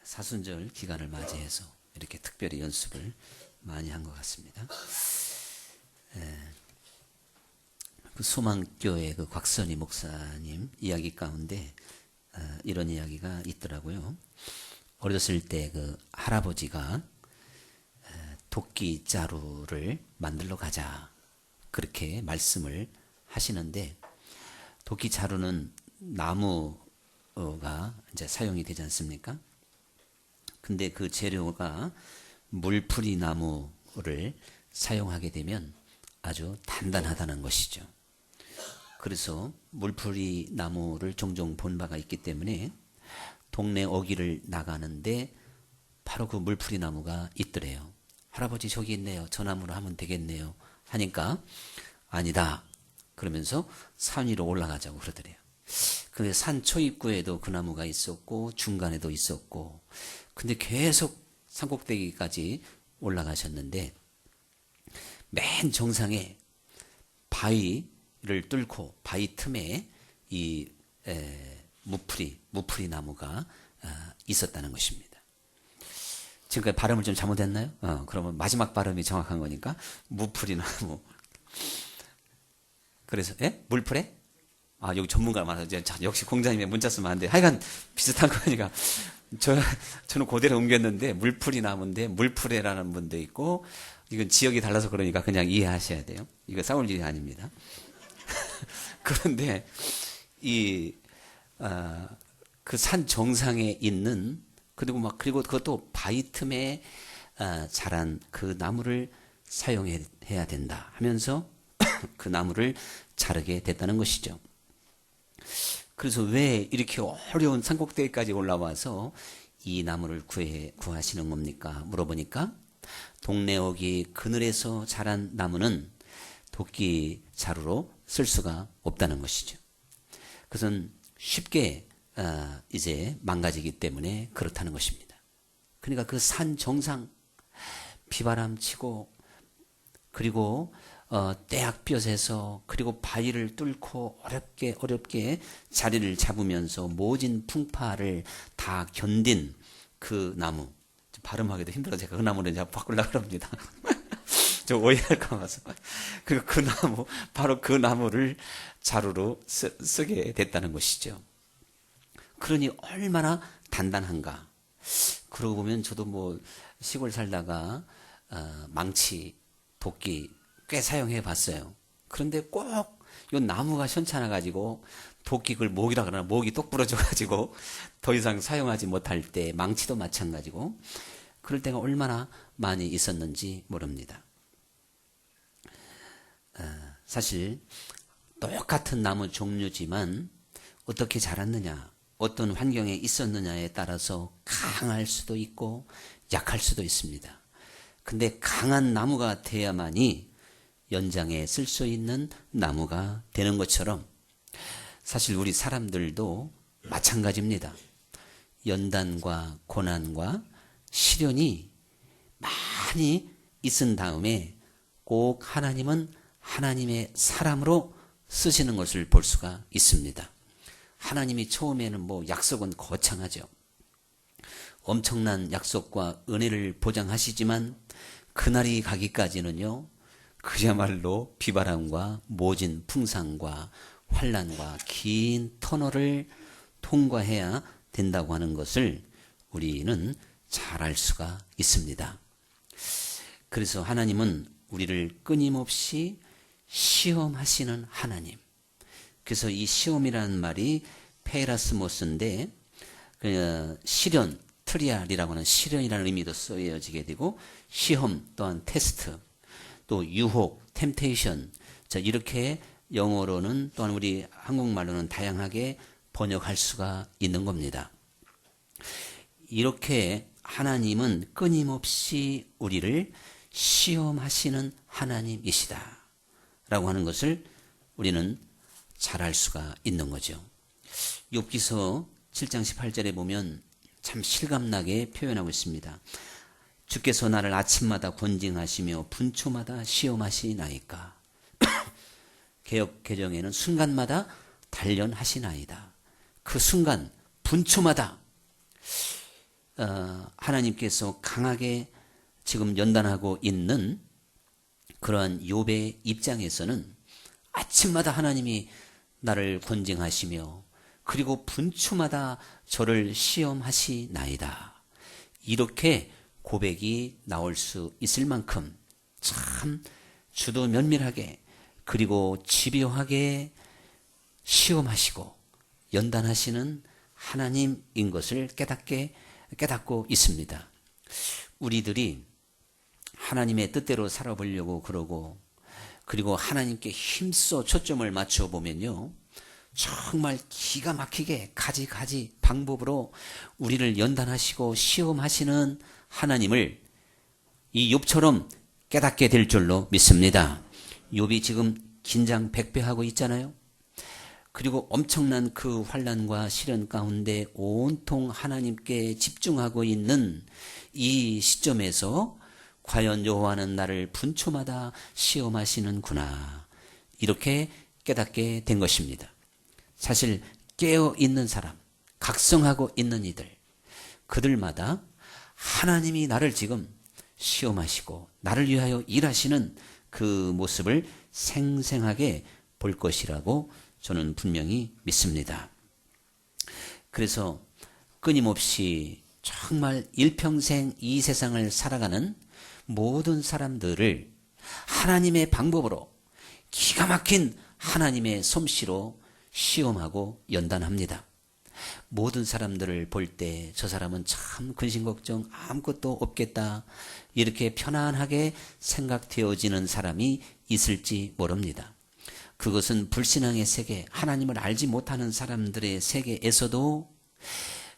사순절 기간을 맞이해서 이렇게 특별히 연습을 많이 한 것 같습니다. 그 소망교회 그 곽선희 목사님 이야기 가운데 이런 이야기가 있더라고요. 어렸을 때 그 할아버지가 도끼 자루를 만들러 가자 그렇게 말씀을 하시는데, 도끼 자루는 나무가 이제 사용이 되지 않습니까? 근데 그 재료가 물풀이 나무를 사용하게 되면 아주 단단하다는 것이죠. 그래서 물풀이 나무를 종종 본 바가 있기 때문에 동네 어귀를 나가는데 바로 그 물풀이 나무가 있더래요. 할아버지 저기 있네요. 저 나무로 하면 되겠네요. 하니까 아니다 그러면서 산 위로 올라가자고 그러더래요. 근데 산 초입구에도 그 나무가 있었고 중간에도 있었고, 근데 계속 산꼭대기까지 올라가셨는데 맨 정상에 바위를 뚫고 바위 틈에 이 무풀이 나무가 있었다는 것입니다. 지금까지 발음을 좀 잘못했나요? 그러면 마지막 발음이 정확한 거니까 무풀이 나무. 그래서 물풀에? 여기 전문가가 많아서 역시 공자님의 문자 쓰면 안 돼. 하여간 비슷한 거니까 저는 그대로 옮겼는데 물풀이 나무인데 물풀에라는 분도 있고, 이건 지역이 달라서 그러니까 그냥 이해하셔야 돼요. 이거 싸울 일이 아닙니다. 그런데 그 산 정상에 있는, 그리고 그것도 바위 틈에 자란 그 나무를 사용해야 된다 하면서 그 나무를 자르게 됐다는 것이죠. 그래서 왜 이렇게 어려운 산꼭대기까지 올라와서 이 나무를 구하시는 겁니까? 물어보니까 동네 어귀 그늘에서 자란 나무는 도끼 자루로 쓸 수가 없다는 것이죠. 그것은 쉽게 이제 망가지기 때문에 그렇다는 것입니다. 그러니까 그 산 정상 비바람 치고, 그리고 떼약볕에서, 그리고 바위를 뚫고 어렵게 자리를 잡으면서 모진 풍파를 다 견딘 그 나무, 발음하기도 힘들어 제가 그 나무를 제가 바꾸려고 합니다. 저 오해할까 봐서. 그 나무, 바로 그 나무를 자루로 쓰게 됐다는 것이죠. 그러니 얼마나 단단한가. 그러고 보면 저도 뭐 시골 살다가 망치, 도끼 꽤 사용해 봤어요. 그런데 꼭 요 나무가 현찮아 가지고 도끼 그걸 목이라 그러나 목이 똑 부러져 가지고 더 이상 사용하지 못할 때, 망치도 마찬가지고 그럴 때가 얼마나 많이 있었는지 모릅니다. 사실 똑같은 나무 종류지만 어떻게 자랐느냐, 어떤 환경에 있었느냐에 따라서 강할 수도 있고 약할 수도 있습니다. 근데 강한 나무가 돼야만이 연장에 쓸 수 있는 나무가 되는 것처럼, 사실 우리 사람들도 마찬가지입니다. 연단과 고난과 시련이 많이 있은 다음에 꼭 하나님은 하나님의 사람으로 쓰시는 것을 볼 수가 있습니다. 하나님이 처음에는 뭐 약속은 거창하죠. 엄청난 약속과 은혜를 보장하시지만 그날이 가기까지는요, 그야말로 비바람과 모진 풍상과 환난과 긴 터널을 통과해야 된다고 하는 것을 우리는 잘 알 수가 있습니다. 그래서 하나님은 우리를 끊임없이 시험하시는 하나님. 그래서 이 시험이라는 말이 페이라스모스인데, 시련, 트리알이라고 하는 시련이라는 의미도 쓰여지게 되고, 시험 또한 테스트, 또 유혹, 템테이션, 이렇게 영어로는 또한 우리 한국말로는 다양하게 번역할 수가 있는 겁니다. 이렇게 하나님은 끊임없이 우리를 시험하시는 하나님이시다 라고 하는 것을 우리는 잘 알 수가 있는 거죠. 욥기서 7장 18절에 보면 참 실감나게 표현하고 있습니다. 주께서 나를 아침마다 권징하시며 분초마다 시험하시나이까. 개역 개정에는 순간마다 단련하시나이다. 그 순간 분초마다 하나님께서 강하게 지금 연단하고 있는 그러한 욥의 입장에서는 아침마다 하나님이 나를 권징하시며 그리고 분추마다 저를 시험하시나이다. 이렇게 고백이 나올 수 있을 만큼 참 주도 면밀하게 그리고 집요하게 시험하시고 연단하시는 하나님인 것을 깨닫고 있습니다. 우리들이 하나님의 뜻대로 살아보려고 그러고 그리고 하나님께 힘써 초점을 맞춰 보면요, 정말 기가 막히게 가지 방법으로 우리를 연단하시고 시험하시는 하나님을 이 욥처럼 깨닫게 될 줄로 믿습니다. 욥이 지금 긴장 백배하고 있잖아요. 그리고 엄청난 그 환난과 시련 가운데 온통 하나님께 집중하고 있는 이 시점에서 과연 여호와는 나를 분초마다 시험하시는구나, 이렇게 깨닫게 된 것입니다. 사실 깨어있는 사람, 각성하고 있는 이들, 그들마다 하나님이 나를 지금 시험하시고 나를 위하여 일하시는 그 모습을 생생하게 볼 것이라고 저는 분명히 믿습니다. 그래서 끊임없이 정말 일평생 이 세상을 살아가는 모든 사람들을 하나님의 방법으로 기가 막힌 하나님의 솜씨로 시험하고 연단합니다. 모든 사람들을 볼 때 저 사람은 참 근심걱정 아무것도 없겠다, 이렇게 편안하게 생각되어지는 사람이 있을지 모릅니다. 그것은 불신앙의 세계, 하나님을 알지 못하는 사람들의 세계에서도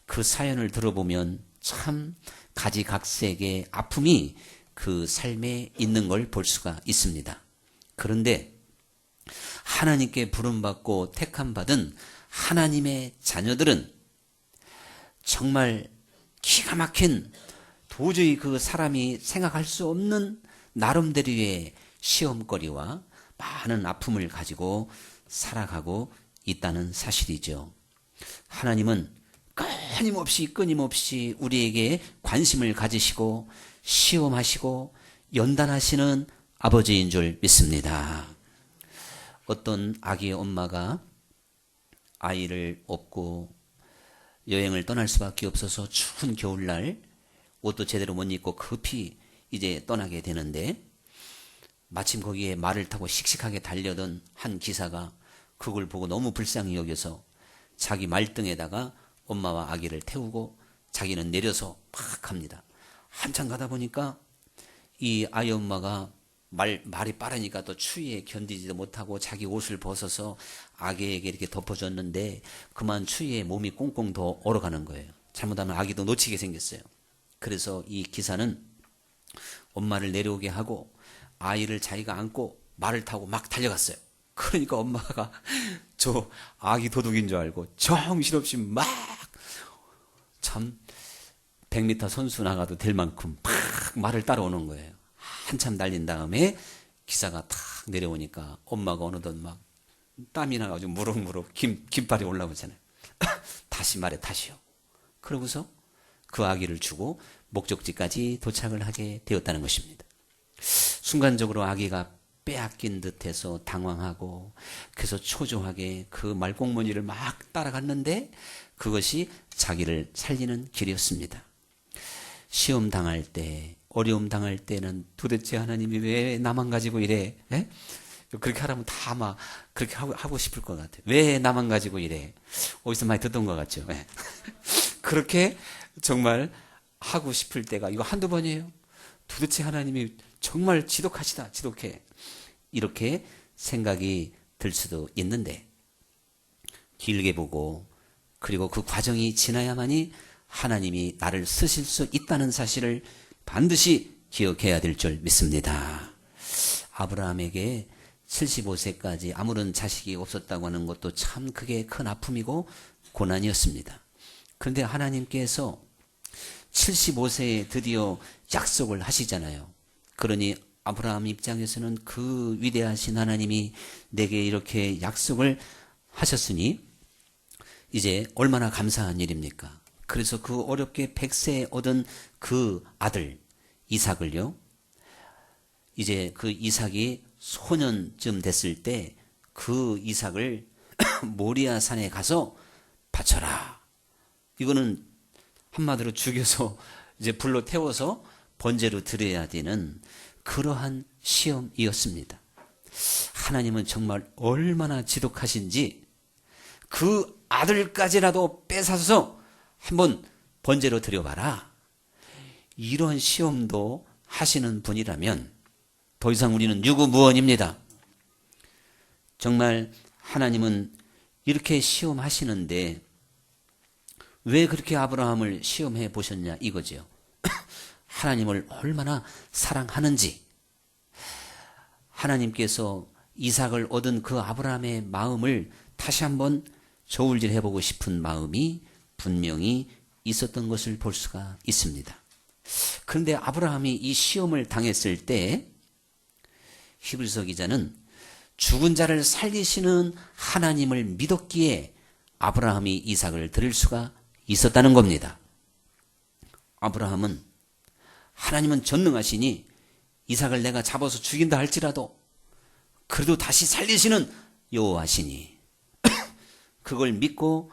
그 사연을 들어보면 참 가지각색의 아픔이 그 삶에 있는 걸 볼 수가 있습니다. 그런데 하나님께 부름받고 택함받은 하나님의 자녀들은 정말 기가 막힌, 도저히 그 사람이 생각할 수 없는 나름대로의 시험거리와 많은 아픔을 가지고 살아가고 있다는 사실이죠. 하나님은 끊임없이 우리에게 관심을 가지시고 시험하시고 연단하시는 아버지인 줄 믿습니다. 어떤 아기의 엄마가 아이를 업고 여행을 떠날 수밖에 없어서 추운 겨울날 옷도 제대로 못 입고 급히 이제 떠나게 되는데, 마침 거기에 말을 타고 씩씩하게 달려던 한 기사가 그걸 보고 너무 불쌍히 여겨서 자기 말등에다가 엄마와 아기를 태우고 자기는 내려서 막 갑니다. 한참 가다 보니까 이 아이 엄마가 말이 빠르니까 또 추위에 견디지도 못하고 자기 옷을 벗어서 아기에게 이렇게 덮어줬는데 그만 추위에 몸이 꽁꽁 더 얼어가는 거예요. 잘못하면 아기도 놓치게 생겼어요. 그래서 이 기사는 엄마를 내려오게 하고 아이를 자기가 안고 말을 타고 막 달려갔어요. 그러니까 엄마가 저 아기 도둑인 줄 알고 정신없이 막 참 100m 선수 나가도 될 만큼 막 말을 따라오는 거예요. 한참 달린 다음에 기사가 탁 내려오니까 엄마가 어느덧 막 땀이 나가지고 무럭무럭 김발이 올라오잖아요. 다시 말해 다시요. 그러고서 그 아기를 주고 목적지까지 도착을 하게 되었다는 것입니다. 순간적으로 아기가 빼앗긴 듯해서 당황하고 그래서 초조하게 그 말꽁무니를 막 따라갔는데 그것이 자기를 살리는 길이었습니다. 시험 당할 때, 어려움 당할 때는 도대체 하나님이 왜 나만 가지고 이래? 에? 그렇게 하라면 다 막 그렇게 하고 싶을 것 같아요. 왜 나만 가지고 이래? 어디서 많이 듣던 것 같죠? 예. 그렇게 정말 하고 싶을 때가 이거 한두 번이에요. 도대체 하나님이 정말 지독하시다, 지독해. 이렇게 생각이 들 수도 있는데, 길게 보고 그리고 그 과정이 지나야만이 하나님이 나를 쓰실 수 있다는 사실을 반드시 기억해야 될 줄 믿습니다. 아브라함에게 75세까지 아무런 자식이 없었다고 하는 것도 참 그게 큰 아픔이고 고난이었습니다. 그런데 하나님께서 75세에 드디어 약속을 하시잖아요. 그러니 아브라함 입장에서는 그 위대하신 하나님이 내게 이렇게 약속을 하셨으니 이제 얼마나 감사한 일입니까? 그래서 그 어렵게 100세에 얻은 그 아들 이삭을요, 이제 그 이삭이 소년쯤 됐을 때 그 이삭을 모리아 산에 가서 바쳐라. 이거는 한마디로 죽여서 이제 불로 태워서 번제로 드려야 되는 그러한 시험이었습니다. 하나님은 정말 얼마나 지독하신지 그 아들까지라도 뺏어서 한번 번제로 드려봐라. 이런 시험도 하시는 분이라면 더 이상 우리는 유구무원입니다. 정말 하나님은 이렇게 시험하시는데 왜 그렇게 아브라함을 시험해 보셨냐 이거죠. 하나님을 얼마나 사랑하는지, 하나님께서 이삭을 얻은 그 아브라함의 마음을 다시 한번 저울질 해보고 싶은 마음이 분명히 있었던 것을 볼 수가 있습니다. 그런데 아브라함이 이 시험을 당했을 때 히브리서 기자는 죽은 자를 살리시는 하나님을 믿었기에 아브라함이 이삭을 드릴 수가 있었다는 겁니다. 아브라함은 하나님은 전능하시니 이삭을 내가 잡아서 죽인다 할지라도 그래도 다시 살리시는 여호와시니 그걸 믿고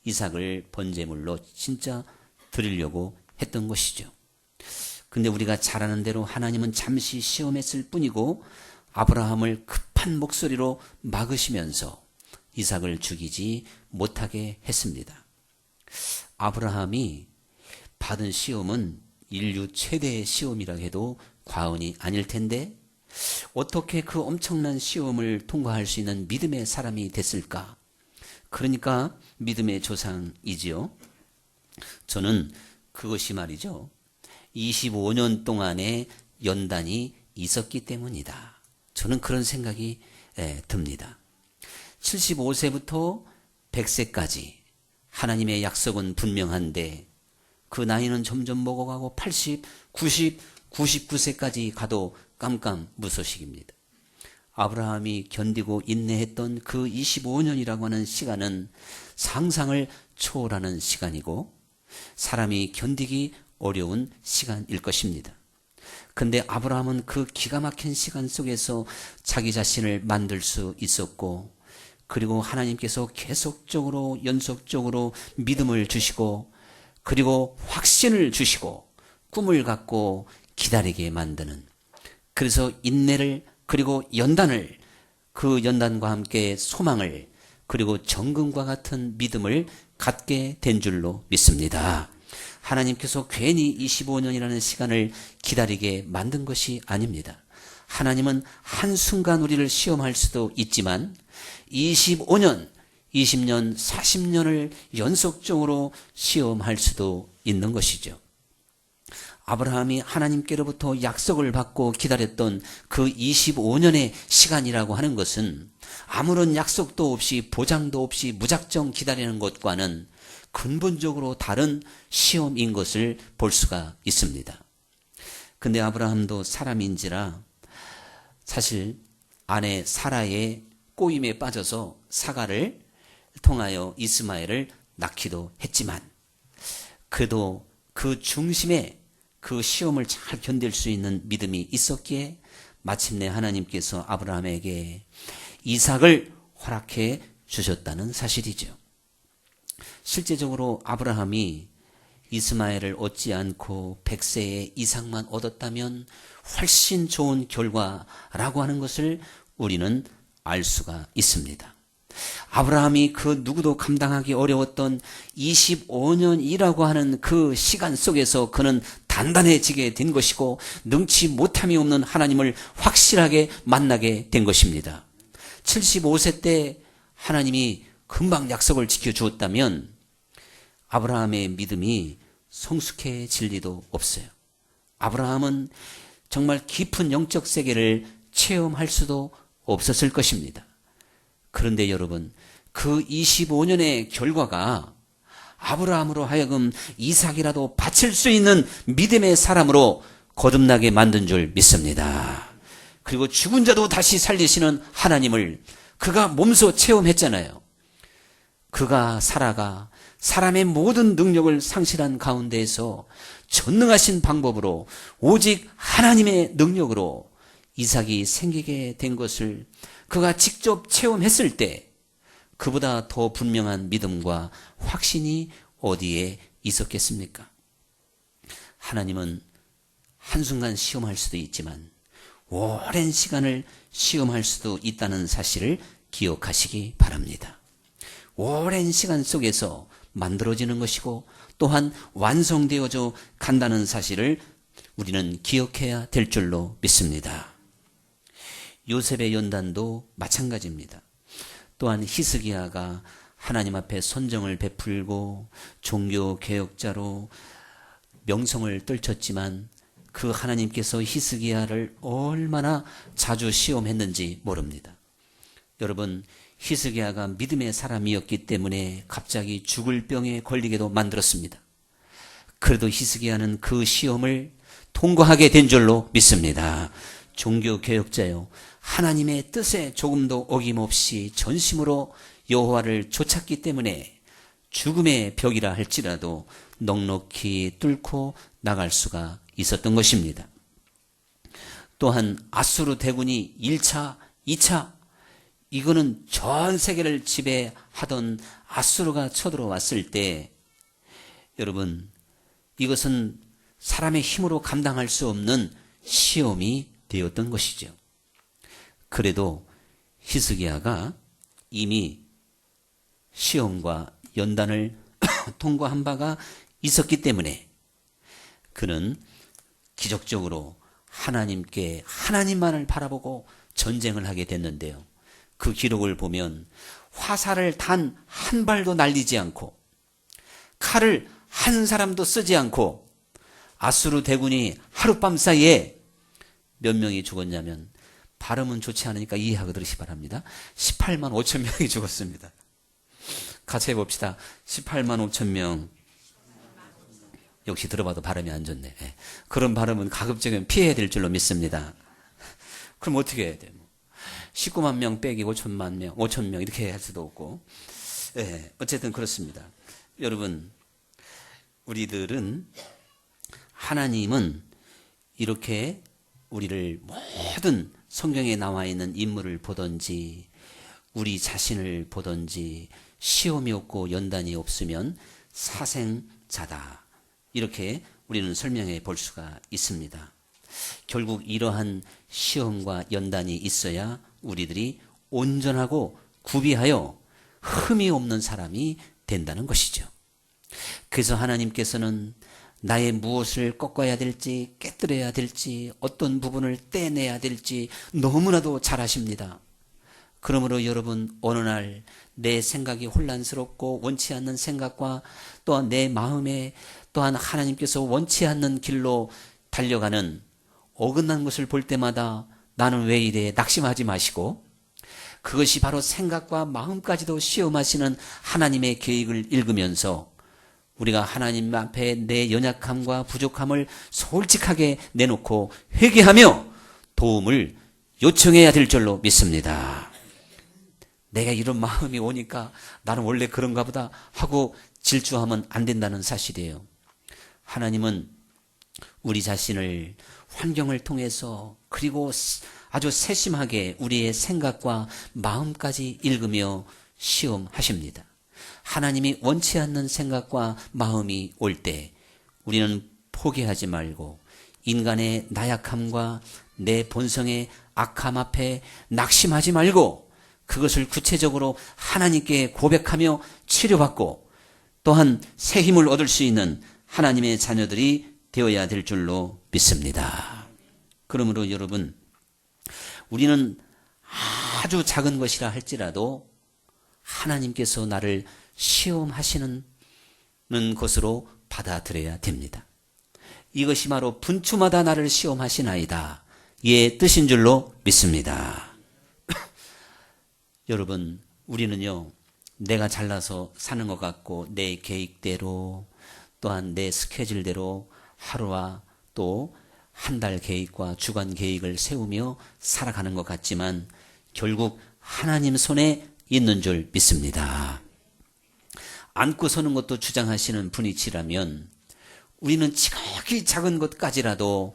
이삭을 번제물로 진짜 드리려고 했던 것이죠. 근데 우리가 잘 아는 대로 하나님은 잠시 시험했을 뿐이고 아브라함을 급한 목소리로 막으시면서 이삭을 죽이지 못하게 했습니다. 아브라함이 받은 시험은 인류 최대의 시험이라 해도 과언이 아닐 텐데 어떻게 그 엄청난 시험을 통과할 수 있는 믿음의 사람이 됐을까? 그러니까 믿음의 조상이지요. 저는 그것이 말이죠, 25년 동안의 연단이 있었기 때문이다. 저는 그런 생각이 듭니다. 75세부터 100세까지 하나님의 약속은 분명한데 그 나이는 점점 먹어가고 80, 90, 99세까지 가도 깜깜무소식입니다. 아브라함이 견디고 인내했던 그 25년이라고 하는 시간은 상상을 초월하는 시간이고 사람이 견디기 어려운 시간일 것입니다. 근데 아브라함은 그 기가 막힌 시간 속에서 자기 자신을 만들 수 있었고 그리고 하나님께서 계속적으로 연속적으로 믿음을 주시고 그리고 확신을 주시고 꿈을 갖고 기다리게 만드는, 그래서 인내를 그리고 연단을, 그 연단과 함께 소망을 그리고 정금과 같은 믿음을 갖게 된 줄로 믿습니다. 하나님께서 괜히 25년이라는 시간을 기다리게 만든 것이 아닙니다. 하나님은 한순간 우리를 시험할 수도 있지만 25년, 20년, 40년을 연속적으로 시험할 수도 있는 것이죠. 아브라함이 하나님께로부터 약속을 받고 기다렸던 그 25년의 시간이라고 하는 것은 아무런 약속도 없이 보장도 없이 무작정 기다리는 것과는 근본적으로 다른 시험인 것을 볼 수가 있습니다. 근데 아브라함도 사람인지라 사실 아내 사라의 꼬임에 빠져서 사가를 통하여 이스마엘을 낳기도 했지만 그래도 그 중심에 그 시험을 잘 견딜 수 있는 믿음이 있었기에 마침내 하나님께서 아브라함에게 이삭을 허락해 주셨다는 사실이죠. 실제적으로 아브라함이 이스마엘을 얻지 않고 100세의 이삭만 얻었다면 훨씬 좋은 결과라고 하는 것을 우리는 알 수가 있습니다. 아브라함이 그 누구도 감당하기 어려웠던 25년이라고 하는 그 시간 속에서 그는 단단해지게 된 것이고 능치 못함이 없는 하나님을 확실하게 만나게 된 것입니다. 75세 때 하나님이 금방 약속을 지켜주었다면 아브라함의 믿음이 성숙해질 리도 없어요. 아브라함은 정말 깊은 영적 세계를 체험할 수도 없었을 것입니다. 그런데 여러분, 그 25년의 결과가 아브라함으로 하여금 이삭이라도 바칠 수 있는 믿음의 사람으로 거듭나게 만든 줄 믿습니다. 그리고 죽은 자도 다시 살리시는 하나님을 그가 몸소 체험했잖아요. 그가 사라가 사람의 모든 능력을 상실한 가운데에서 전능하신 방법으로 오직 하나님의 능력으로 이삭이 생기게 된 것을 그가 직접 체험했을 때 그보다 더 분명한 믿음과 확신이 어디에 있었겠습니까? 하나님은 한순간 시험할 수도 있지만 오랜 시간을 시험할 수도 있다는 사실을 기억하시기 바랍니다. 오랜 시간 속에서 만들어지는 것이고 또한 완성되어져 간다는 사실을 우리는 기억해야 될 줄로 믿습니다. 요셉의 연단도 마찬가지입니다. 또한 히스기야가 하나님 앞에 선정을 베풀고 종교 개혁자로 명성을 떨쳤지만 그 하나님께서 히스기야를 얼마나 자주 시험했는지 모릅니다. 여러분, 히스기야가 믿음의 사람이었기 때문에 갑자기 죽을 병에 걸리게도 만들었습니다. 그래도 히스기야는 그 시험을 통과하게 된 줄로 믿습니다. 종교 개혁자요, 하나님의 뜻에 조금도 어김없이 전심으로 여호와를 좇았기 때문에 죽음의 벽이라 할지라도 넉넉히 뚫고 나갈 수가 있었던 것입니다. 또한 아수르 대군이 1차, 2차, 이거는 전 세계를 지배하던 아수르가 쳐들어왔을 때 여러분, 이것은 사람의 힘으로 감당할 수 없는 시험이 되었던 것이죠. 그래도 히스기야가 이미 시험과 연단을 통과한 바가 있었기 때문에 그는 기적적으로 하나님께 하나님만을 바라보고 전쟁을 하게 됐는데요. 그 기록을 보면 화살을 단 한 발도 날리지 않고 칼을 한 사람도 쓰지 않고 아수르 대군이 하룻밤 사이에 몇 명이 죽었냐면, 발음은 좋지 않으니까 이해하고 들으시 바랍니다. 18만 5천 명이 죽었습니다. 같이 해봅시다. 18만 5천 명. 역시 들어봐도 발음이 안 좋네. 그런 발음은 가급적이면 피해야 될 줄로 믿습니다. 그럼 어떻게 해야 돼요? 19만 명 빼기 5천만 명, 5천 명 이렇게 할 수도 없고. 어쨌든 그렇습니다. 여러분, 우리들은 하나님은 이렇게 우리를 모든 성경에 나와 있는 인물을 보든지 우리 자신을 보든지 시험이 없고 연단이 없으면 사생자다, 이렇게 우리는 설명해 볼 수가 있습니다. 결국 이러한 시험과 연단이 있어야 우리들이 온전하고 구비하여 흠이 없는 사람이 된다는 것이죠. 그래서 하나님께서는 나의 무엇을 꺾어야 될지, 깨뜨려야 될지, 어떤 부분을 떼내야 될지 너무나도 잘 아십니다. 그러므로 여러분, 어느 날 내 생각이 혼란스럽고 원치 않는 생각과 또한 내 마음에 또한 하나님께서 원치 않는 길로 달려가는 어긋난 것을 볼 때마다 나는 왜 이래 낙심하지 마시고, 그것이 바로 생각과 마음까지도 시험하시는 하나님의 계획을 읽으면서 우리가 하나님 앞에 내 연약함과 부족함을 솔직하게 내놓고 회개하며 도움을 요청해야 될 줄로 믿습니다. 내가 이런 마음이 오니까 나는 원래 그런가 보다 하고 질주하면 안 된다는 사실이에요. 하나님은 우리 자신을 환경을 통해서 그리고 아주 세심하게 우리의 생각과 마음까지 읽으며 시험하십니다. 하나님이 원치 않는 생각과 마음이 올 때 우리는 포기하지 말고 인간의 나약함과 내 본성의 악함 앞에 낙심하지 말고 그것을 구체적으로 하나님께 고백하며 치료받고 또한 새 힘을 얻을 수 있는 하나님의 자녀들이 되어야 될 줄로 믿습니다. 그러므로 여러분, 우리는 아주 작은 것이라 할지라도 하나님께서 나를 시험하시는 것으로 받아들여야 됩니다. 이것이 바로 분추마다 나를 시험하시나이다, 의 뜻인 줄로 믿습니다. 여러분, 우리는요, 내가 잘나서 사는 것 같고 내 계획대로 또한 내 스케줄대로 하루와 또 한 달 계획과 주간 계획을 세우며 살아가는 것 같지만 결국 하나님 손에 있는 줄 믿습니다. 안고 서는 것도 주장하시는 분이시라면 우리는 지극히 작은 것까지라도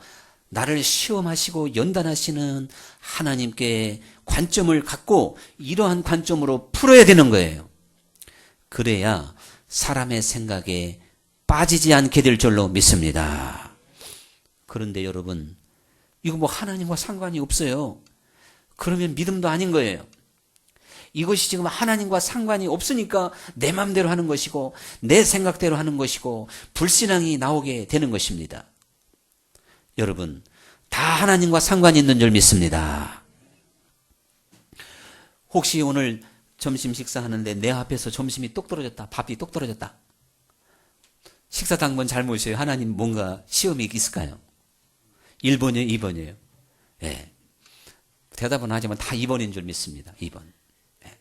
나를 시험하시고 연단하시는 하나님께 관점을 갖고 이러한 관점으로 풀어야 되는 거예요. 그래야 사람의 생각에 빠지지 않게 될 줄로 믿습니다. 그런데 여러분, 이거 뭐 하나님과 상관이 없어요. 그러면 믿음도 아닌 거예요. 이것이 지금 하나님과 상관이 없으니까 내 마음대로 하는 것이고 내 생각대로 하는 것이고 불신앙이 나오게 되는 것입니다. 여러분, 다 하나님과 상관이 있는 줄 믿습니다. 혹시 오늘 점심 식사하는데 내 앞에서 점심이 똑 떨어졌다, 밥이 똑 떨어졌다. 식사 당번 잘못이에요. 하나님 뭔가 시험이 있을까요? 1번이에요, 2번이에요? 네. 대답은 하지만 다 2번인 줄 믿습니다. 2번. 네.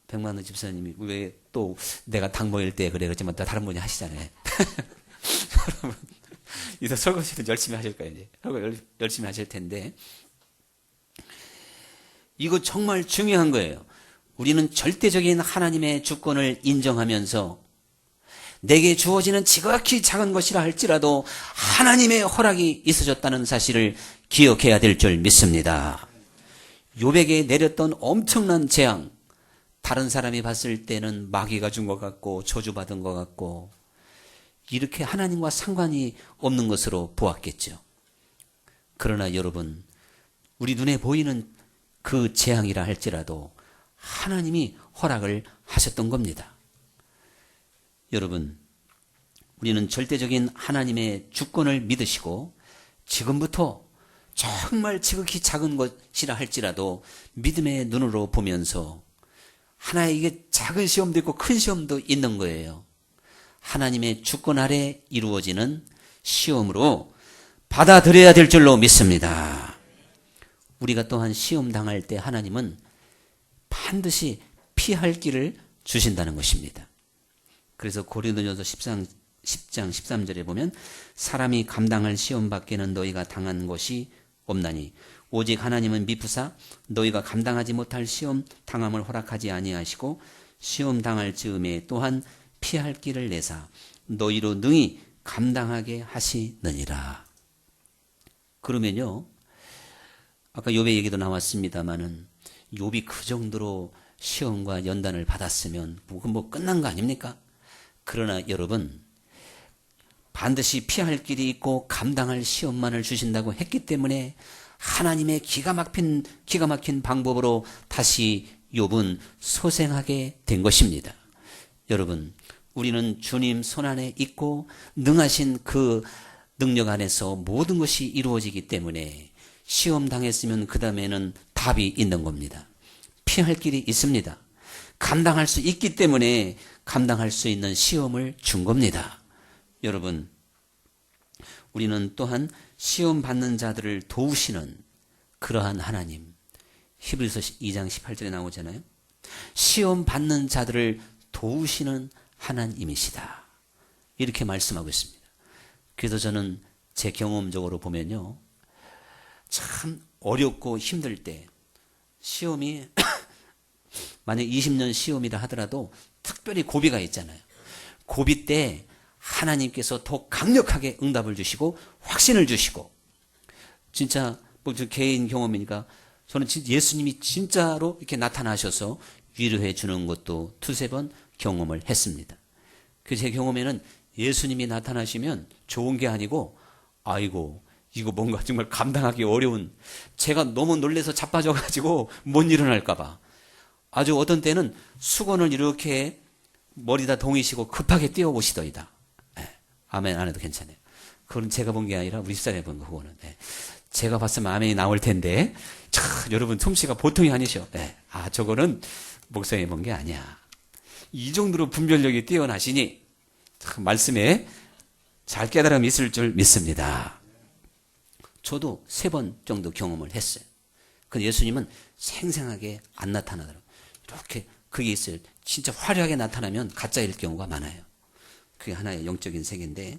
백만원 집사님이 왜 또 내가 당번일 때 그래 그랬지만 또 다른 분이 하시잖아요. 여러분, 이제 설거지도 열심히 하실 거예요. 이제 설거지 열심히 하실 텐데 이거 정말 중요한 거예요. 우리는 절대적인 하나님의 주권을 인정하면서 내게 주어지는 지극히 작은 것이라 할지라도 하나님의 허락이 있어졌다는 사실을 기억해야 될 줄 믿습니다. 욥에게 내렸던 엄청난 재앙, 다른 사람이 봤을 때는 마귀가 준 것 같고 저주받은 것 같고 이렇게 하나님과 상관이 없는 것으로 보았겠죠. 그러나 여러분, 우리 눈에 보이는 그 재앙이라 할지라도 하나님이 허락을 하셨던 겁니다. 여러분, 우리는 절대적인 하나님의 주권을 믿으시고 지금부터 정말 지극히 작은 것이라 할지라도 믿음의 눈으로 보면서 하나의 이게 작은 시험도 있고 큰 시험도 있는 거예요. 하나님의 주권 아래 이루어지는 시험으로 받아들여야 될 줄로 믿습니다. 우리가 또한 시험 당할 때 하나님은 반드시 피할 길을 주신다는 것입니다. 그래서 고린도전서 10장 13절에 보면 사람이 감당할 시험 밖에는 너희가 당한 것이 없나니 오직 하나님은 미쁘사 너희가 감당하지 못할 시험 당함을 허락하지 아니하시고 시험 당할 즈음에 또한 피할 길을 내사 너희로 능히 감당하게 하시느니라. 그러면요, 아까 욥의 얘기도 나왔습니다마는 욥이 그 정도로 시험과 연단을 받았으면 뭐 끝난 거 아닙니까? 그러나 여러분, 반드시 피할 길이 있고 감당할 시험만을 주신다고 했기 때문에 하나님의 기가 막힌 방법으로 다시 욥은 소생하게 된 것입니다. 여러분, 우리는 주님 손안에 있고 능하신 그 능력 안에서 모든 것이 이루어지기 때문에 시험 당했으면 그 다음에는 답이 있는 겁니다. 피할 길이 있습니다. 감당할 수 있기 때문에 감당할 수 있는 시험을 준 겁니다. 여러분, 우리는 또한 시험 받는 자들을 도우시는 그러한 하나님, 히브리서 2장 18절에 나오잖아요. 시험 받는 자들을 도우시는 하나님이시다, 이렇게 말씀하고 있습니다. 그래서 저는 제 경험적으로 보면요, 참 어렵고 힘들 때 시험이 만약 20년 시험이라 하더라도 특별히 고비가 있잖아요. 고비 때 하나님께서 더 강력하게 응답을 주시고 확신을 주시고, 진짜 뭐 저 개인 경험이니까 저는 예수님이 진짜로 이렇게 나타나셔서 위로해 주는 것도 두세 번 경험을 했습니다. 그 제 경험에는 예수님이 나타나시면 좋은 게 아니고, 아이고 이거 뭔가 정말 감당하기 어려운, 제가 너무 놀라서 자빠져가지고 못 일어날까 봐 아주 어떤 때는 수건을 이렇게 머리다 동이시고 급하게 뛰어오시더이다. 아멘 안 해도 괜찮아요. 그건 제가 본 게 아니라 우리 집사람이 본 거, 그거는. 제가 봤으면 아멘이 나올 텐데, 여러분 솜씨가 보통이 아니셔. 저거는 목사님이 본 게 아니야. 이 정도로 분별력이 뛰어나시니 말씀에 잘 깨달음이 있을 줄 믿습니다. 저도 3번 정도 경험을 했어요. 근데 예수님은 생생하게 안 나타나더라고요. 이렇게 그게 있어요. 진짜 화려하게 나타나면 가짜일 경우가 많아요. 그게 하나의 영적인 세계인데,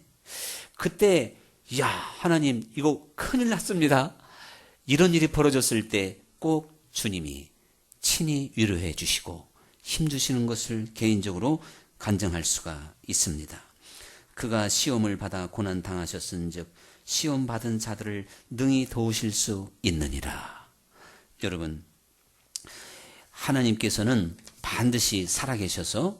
그때 야 하나님 이거 큰일 났습니다, 이런 일이 벌어졌을 때 꼭 주님이 친히 위로해 주시고 힘 주시는 것을 개인적으로 간증할 수가 있습니다. 그가 시험을 받아 고난 당하셨은즉 시험 받은 자들을 능히 도우실 수 있느니라. 여러분, 하나님께서는 반드시 살아계셔서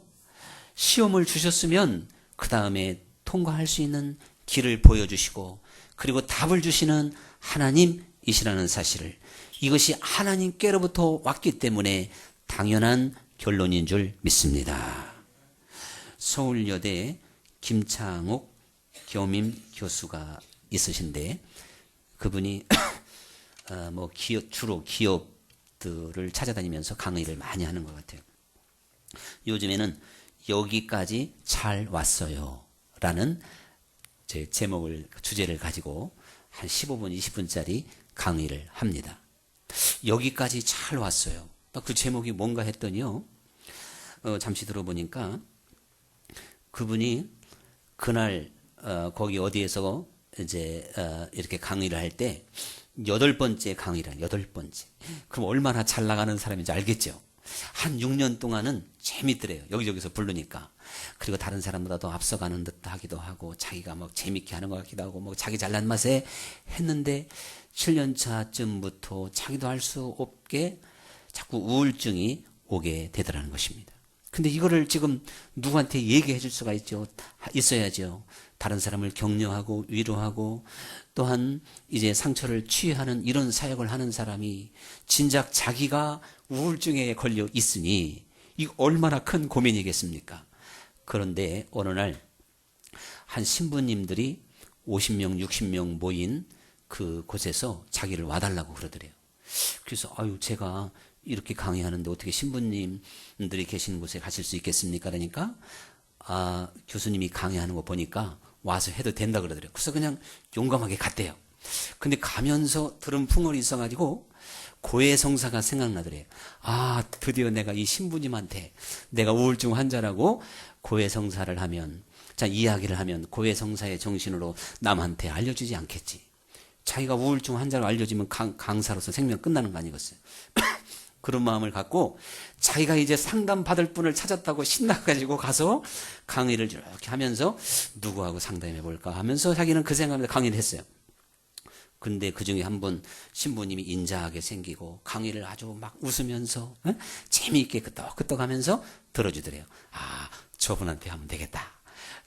시험을 주셨으면 그 다음에 통과할 수 있는 길을 보여주시고 그리고 답을 주시는 하나님이시라는 사실을, 이것이 하나님께로부터 왔기 때문에 당연한 결론인 줄 믿습니다. 서울여대 김창옥 겸임 교수가 있으신데 그분이 주로 기업들을 찾아다니면서 강의를 많이 하는 것 같아요. 요즘에는 여기까지 잘 왔어요 라는 제 주제를 가지고 한 15분, 20분짜리 강의를 합니다. 여기까지 잘 왔어요. 그 제목이 뭔가 했더니요, 잠시 들어보니까 그분이 그날 거기 어디에서 이제 이렇게 강의를 할 때 8번째 강의라, 8번째. 그럼 얼마나 잘 나가는 사람인지 알겠죠? 한 6년 동안은 재밌더래요. 여기저기서 부르니까. 그리고 다른 사람보다도 앞서가는 듯 하기도 하고 자기가 막 재밌게 하는 것 같기도 하고 뭐 자기 잘난 맛에 했는데 7년 차쯤부터 자기도 할 수 없게 자꾸 우울증이 오게 되더라는 것입니다. 근데 이거를 지금 누구한테 얘기해 줄 수가 있어야죠. 다른 사람을 격려하고 위로하고 또한 이제 상처를 치유하는 이런 사역을 하는 사람이 진작 자기가 우울증에 걸려 있으니 이거 얼마나 큰 고민이겠습니까? 그런데 어느 날 한 신부님들이 50명, 60명 모인 그 곳에서 자기를 와달라고 그러더래요. 그래서 제가 이렇게 강의하는데 어떻게 신부님들이 계시는 곳에 가실 수 있겠습니까? 그러니까 교수님이 강의하는 거 보니까 와서 해도 된다 그러더래요. 그래서 그냥 용감하게 갔대요. 근데 가면서 들은 풍월이 있어가지고 고해성사가 생각나더래요. 드디어 내가 이 신부님한테 내가 우울증 환자라고 고해성사를 하면, 이야기를 하면 고해성사의 정신으로 남한테 알려주지 않겠지. 자기가 우울증 환자로 알려지면 강사로서 생명 끝나는 거 아니겠어요? 그런 마음을 갖고 자기가 이제 상담받을 분을 찾았다고 신나가지고 가서 강의를 이렇게 하면서 누구하고 상담해 볼까 하면서 자기는 그 생각에 강의를 했어요. 근데 그 중에 한 분 신부님이 인자하게 생기고 강의를 아주 막 웃으면서 재미있게 끄떡끄떡 하면서 들어주더래요. 저분한테 하면 되겠다.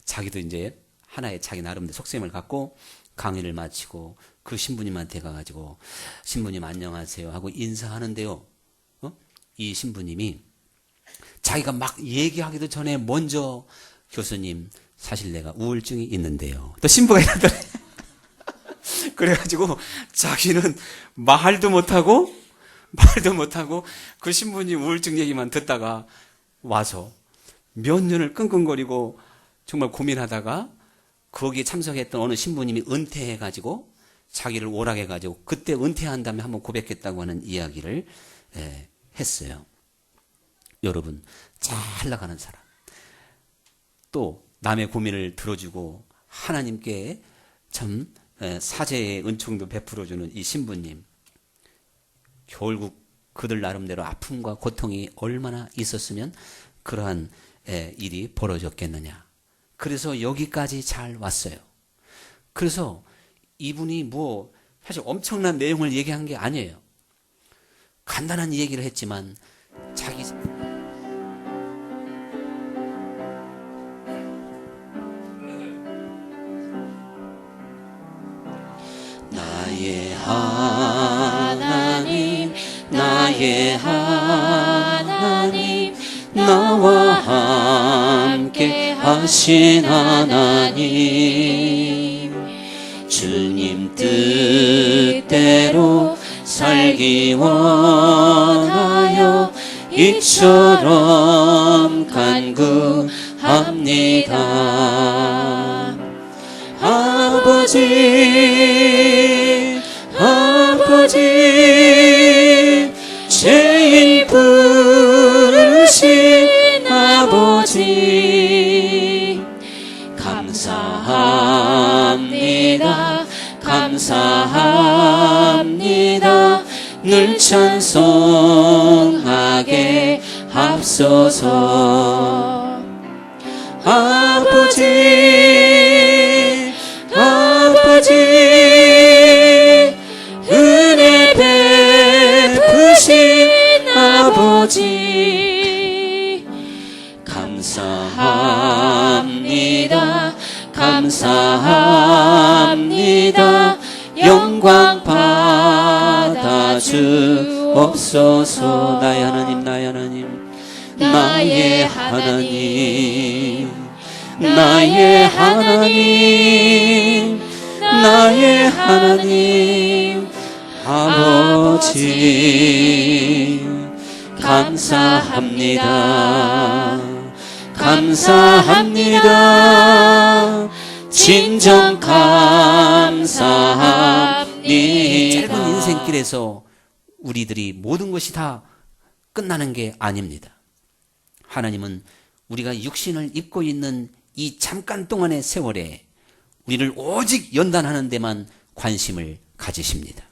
자기도 이제 하나의 자기 나름대로 속셈을 갖고 강의를 마치고 그 신부님한테 가가지고 신부님 안녕하세요 하고 인사하는데요. 이 신부님이 자기가 막 얘기하기도 전에 먼저 교수님 사실 내가 우울증이 있는데요. 또 신부가 이러더래. 그래가지고 자기는 말도 못하고 그 신부님 우울증 얘기만 듣다가 와서 몇 년을 끙끙거리고 정말 고민하다가 거기에 참석했던 어느 신부님이 은퇴해가지고 자기를 오락해가지고 그때 은퇴한 다음에 한번 고백했다고 하는 이야기를 했어요. 여러분, 잘 나가는 사람, 또 남의 고민을 들어주고 하나님께 참 사죄의 은총도 베풀어주는 이 신부님, 결국 그들 나름대로 아픔과 고통이 얼마나 있었으면 그러한 일이 벌어졌겠느냐. 그래서 여기까지 잘 왔어요. 그래서 이분이 사실 엄청난 내용을 얘기한 게 아니에요. 간단한 얘기를 했지만 자기 나의 하나님 나와 함께 하신 하나님 주님 뜻대로 살기 원하여 이처럼 간구합니다. 아버지 죄인 부르신 아버지 감사합니다 늘 찬송하게 합소서. 아버지, 은혜 베푸신 아버지, 감사합니다. 감사합니다. 영광 받아 주옵소서. 나의 하나님, 나의 하나님, 나의 하나님, 나의 하나님, 나의 하나님, 아버지, 감사합니다. 감사합니다. 진정 감사합니다. 짧은 인생길에서 우리들이 모든 것이 다 끝나는 게 아닙니다. 하나님은 우리가 육신을 입고 있는 이 잠깐 동안의 세월에 우리를 오직 연단하는 데만 관심을 가지십니다.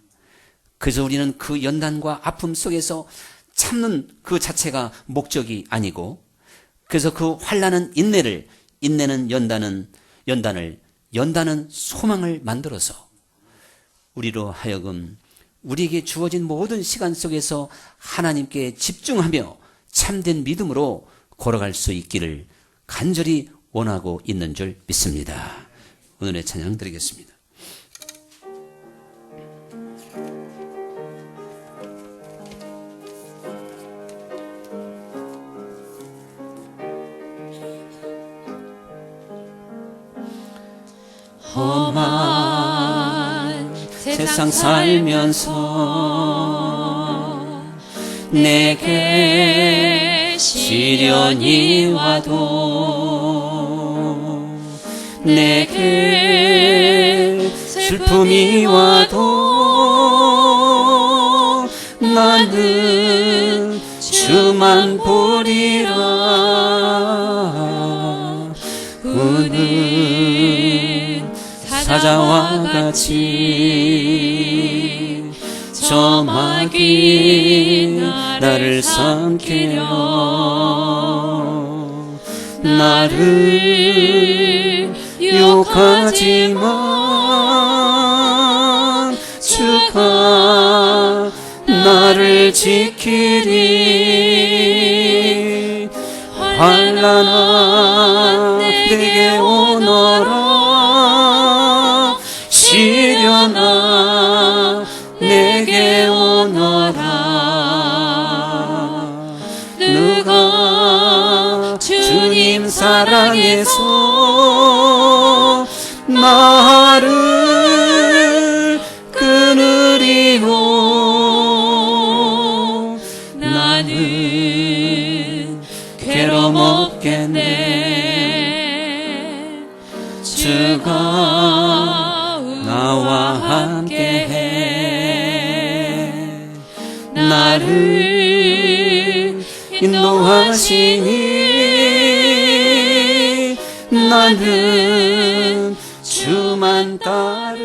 그래서 우리는 그 연단과 아픔 속에서 참는 그 자체가 목적이 아니고, 그래서 그 환난은 인내를, 인내는 연단을 소망을 만들어서 우리로 하여금 우리에게 주어진 모든 시간 속에서 하나님께 집중하며 참된 믿음으로 걸어갈 수 있기를 간절히 원하고 있는 줄 믿습니다. 오늘의 찬양 드리겠습니다. 험한 세상 살면서 내게 시련이 와도, 내게 슬픔이 와도 나는 주만 보리라. 우는 사자와 같이 저마귀 나를 삼키려 나를 욕하지만 주가 나를 지키리. 환난아 내게 오너라, 시련아 내게 오너라. 누가 주님 사랑해서 나를 끊으리요. 나는 괴로움 없겠네. 주가 나와 함께해. 나를 인도하시니 나는 주만 따라